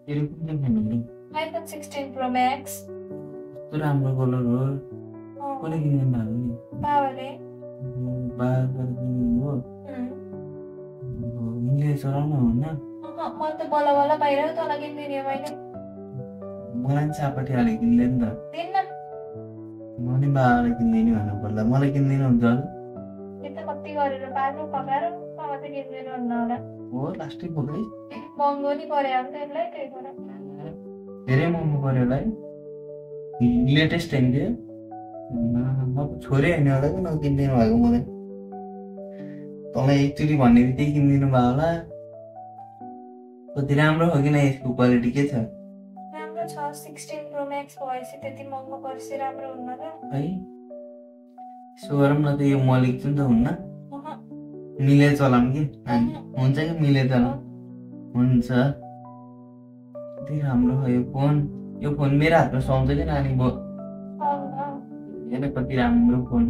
तेरो कुन phone iPhone 16 Pro Max. तो राम्रो कलर हो कसले किन्दैन भएको नि बाबाले बाहिर किन्नु हो उनले चलाउनु हुन्न मैले त बल्ल बल्ल बाहिर तँलाई किनिदिने मैले मलाई पनि चापटी हाले किन्दैन त दिन्न म नि बाबालाई किनिदिनु भन्नु पर्ला मलाई किनिदिनु हुन्छ यता कति गरेर पाल्नु पकाएर बाबा त किनिदिनु हुन्न होला हो लास्टै बोकै महँगो नि पर्यो अब त्यसलाई त्यही भएर धेरै महँगो पर्यो होला है लेटेस्ट होइन त्यो म छोरै होइन होला कि नकिनिदिनु भएको मलाई तँलाई एकचोटि भन्ने बित्तिकै किनिदिनु भयो होला कति राम्रो हो कि न यसको क्वालिटी के छ राम्रो छ 16 Pro Max भएपछि त्यति महँगो परेपछि राम्रो हुन्न र है यसो गरौँ न त यो म लेख्छु नि त हुन्न अहँ, मिलेर चलाऊँ कि नानी हुन्छ कि मिलेर चलाऊँ हुन्छ कति राम्रो हो यो फोन मेरो हातमा सुहाउँछ कि नानी म हेर कति राम्रो फोन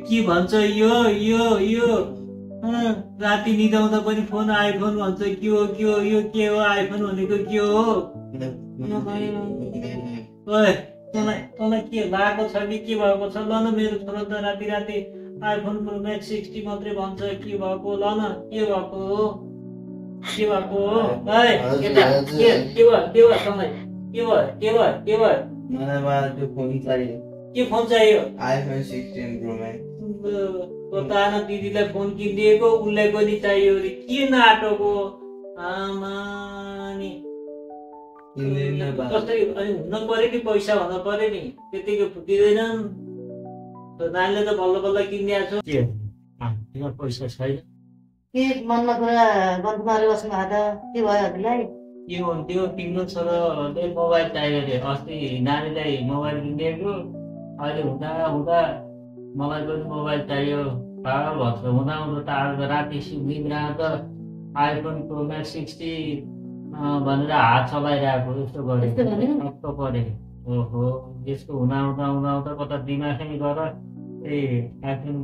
के भन्छ यो राति निदाउँदा पनि फोन आइफोन भन्छ के हो के हो आइफोन भनेको के हो ओए तँलाई के लागेको छ कि के भएको छ ल न मेरो छोरा त राति राति आइफोन प्रो म्याक्स 60 मात्रै भन्छ के भएको ल न के भएको हो ओए केटा के भयो तँलाई के भयो मलाई बाबा त्यो फोन चाहियो के फोन चाहियो आइफोन 16 प्रो म्याक्स पता न दिदीलाई फोन किनिदिएको उसलाई पनि चाहियो अरे के नाटक हो आमानी कसरी हुन पर्यो नि पैसा हुन पर्यो नि त्यतिकै फुटिँदैन नानीले त बल्ल बल्ल किनिदिएको छु के पैसा छैन के मनमा कुरा गर्नु मारे बस्नु भएको के भयो हजुरलाई के हुन्थ्यो तिम्रो छोराले मोबाइल चाहियो अरे अस्ति नानीलाई मोबाइल किनिदिएको अहिले हुँदा मलाई पनि मोबाइल चाहियो पागल भन्छ हुँदा टाढो राति निद्रा त आइफोन प्रो म्याक्स 60 भनेर हात चलाइरहेको यस्तो गरेको पऱ्यो ओहो यसको हुँदा कता दिमागै गर त्यही आइफोन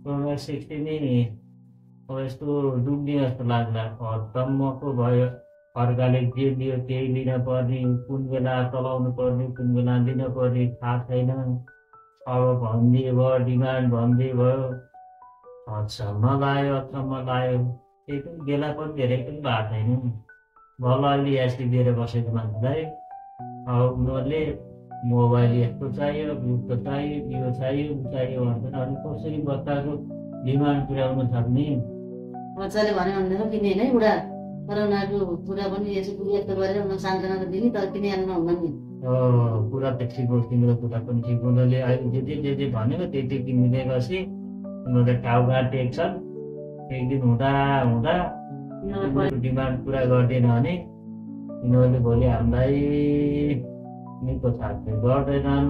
प्रो म्याक्स 60 नै अब यस्तो डुब्ने जस्तो लाग्ला हतम्मको भयो अर्काले जे दियो त्यही दिन पर्ने कुन बेला चलाउनु पर्ने कुन बेला दिन पर्ने थाहा छैन अब भन्दै भयो डिमान्ड भन्दै भयो अचम्म लाग्यो त्यही पनि बेला पनि धेरै पनि भएको छैन बल्ल अहिले एसटी दिएर बसेको मान्छेलाई अब उनीहरूले मोबाइल यस्तो चाहियो उस्तो चाहियो यो चाहियो उ चाहियो भन्छ अनि कसरी बच्चाको डिमान्ड पुर्याउनु सक्ने बच्चाले भन्यो भनेर किने होइन बुढा तर उनीहरूको कुरा पनि यसो व्यक्त गरेर उनीहरू सान्त्वना त दिने तर किनिहाल्नु हुन्न नि कुरा त ठिक हो तिम्रो कुरा पनि ठिक उनीहरूले अहिले जे भनेको त्यति किनिदिएपछि उनीहरूले टाउका टेक्छन् एक दिन हुँदा डिमान्ड पुरा गर्दैन भने यिनीहरूले भोलि हामीलाई निको साथ गर्दैनन्